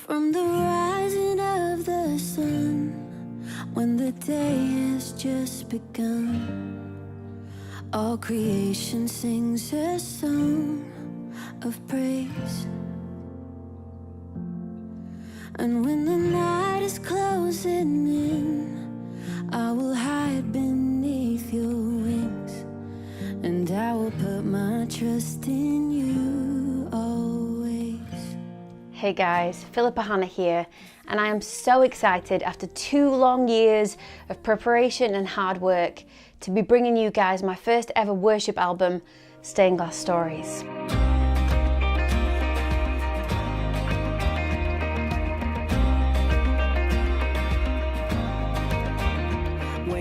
From the rising of the sun, when the day has just begun, all creation sings a song of praise. And when the night is closing in, I will hide beneath your wings, and I will put my trust in you always. Hey guys, Philippa Hanna here, and I am so excited after 2 long years of preparation and hard work to be bringing you guys my first ever worship album, Stained Glass Stories.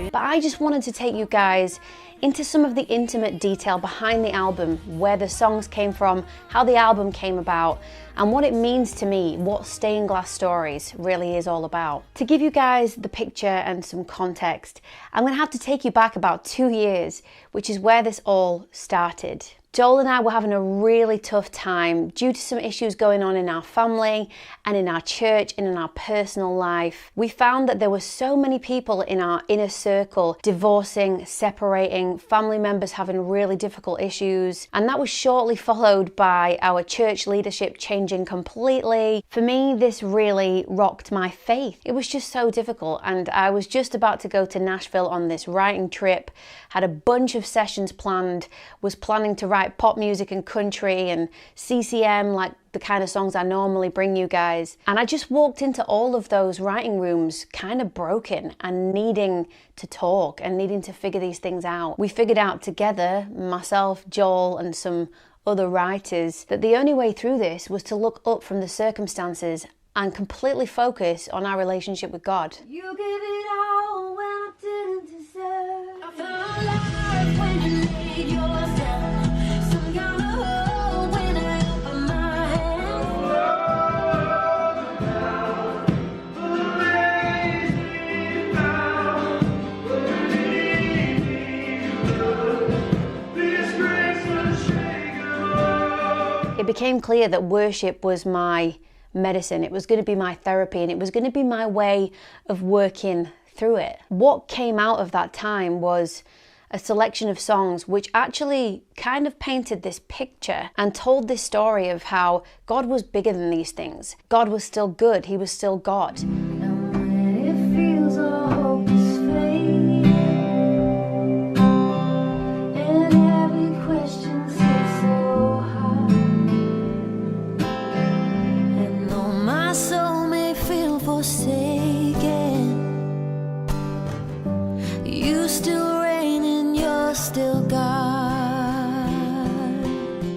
But I just wanted to take you guys into some of the intimate detail behind the album, where the songs came from, how the album came about, and what it means to me, what Stained Glass Stories really is all about. To give you guys the picture and some context, I'm going to have to take you back about 2 years, which is where this all started. Joel and I were having a really tough time due to some issues going on in our family and in our church and in our personal life. We found that there were so many people in our inner circle divorcing, separating, family members having really difficult issues, and that was shortly followed by our church leadership changing completely. For me, this really rocked my faith. It was just so difficult, and I was just about to go to Nashville on this writing trip, had a bunch of sessions planned, was planning to write pop music and country and CCM, like the kind of songs I normally bring you guys. And I just walked into all of those writing rooms kind of broken and needing to talk and needing to figure these things out. We figured out together, myself, Joel, and some other writers, that the only way through this was to look up from the circumstances and completely focus on our relationship with God. You give it all when I didn't deserve. I felt alive when you laid yours down. Some kind of hope when I opened my It became clear that worship was my medicine. It was going to be my therapy, and it was going to be my way of working through it. What came out of that time was a selection of songs which actually kind of painted this picture and told this story of how God was bigger than these things. God was still good. He was still God. And when it feels all hope is fading, and every question sits so high, and though my soul may feel forsaken, you still reign and you're still God.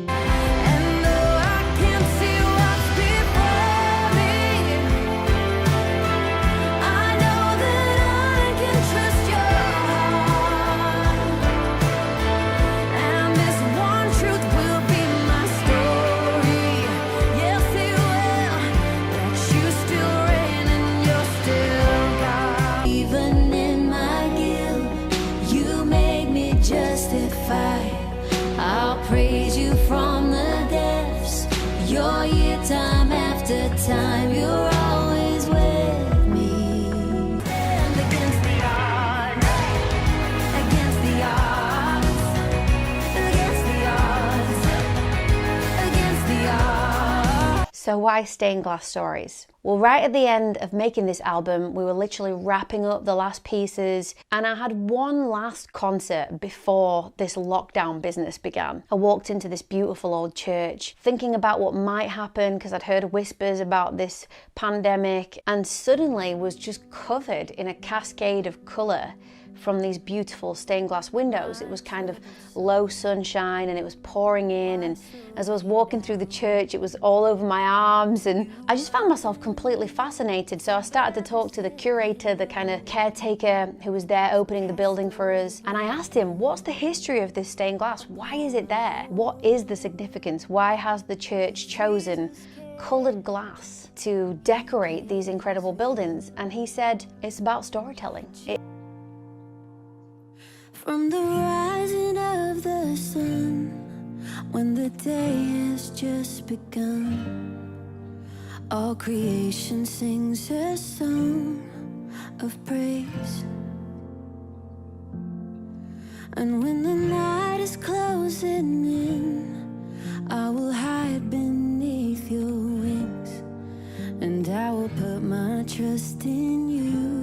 And though I can't see what's before me, I know that I can trust your heart. And this one truth will be my story. Yes, it will. That you still reign and you're still God. Even in my guilt, you make me justified. I'll praise you from the depths. You're here time after time. You're always with me. Stand against the odds, against the odds, against the odds, against the odds. So why Stained Glass Stories? Well, right at the end of making this album, we were literally wrapping up the last pieces, and I had one last concert before this lockdown business began. I walked into this beautiful old church thinking about what might happen, because I'd heard whispers about this pandemic, and suddenly was just covered in a cascade of colour from these beautiful stained glass windows. It was kind of low sunshine and it was pouring in, and as I was walking through the church it was all over my arms, and I just found myself completely fascinated. So I started to talk to the curator, the kind of caretaker who was there opening the building for us, and I asked him, what's the history of this stained glass? Why is it there? What is the significance? Why has the church chosen coloured glass to decorate these incredible buildings? And he said, it's about storytelling. From the rising of the sun, when the day has just begun, All creation sings a song of praise. And when the night is closing in, I will hide beneath your wings, and I will put my trust in you.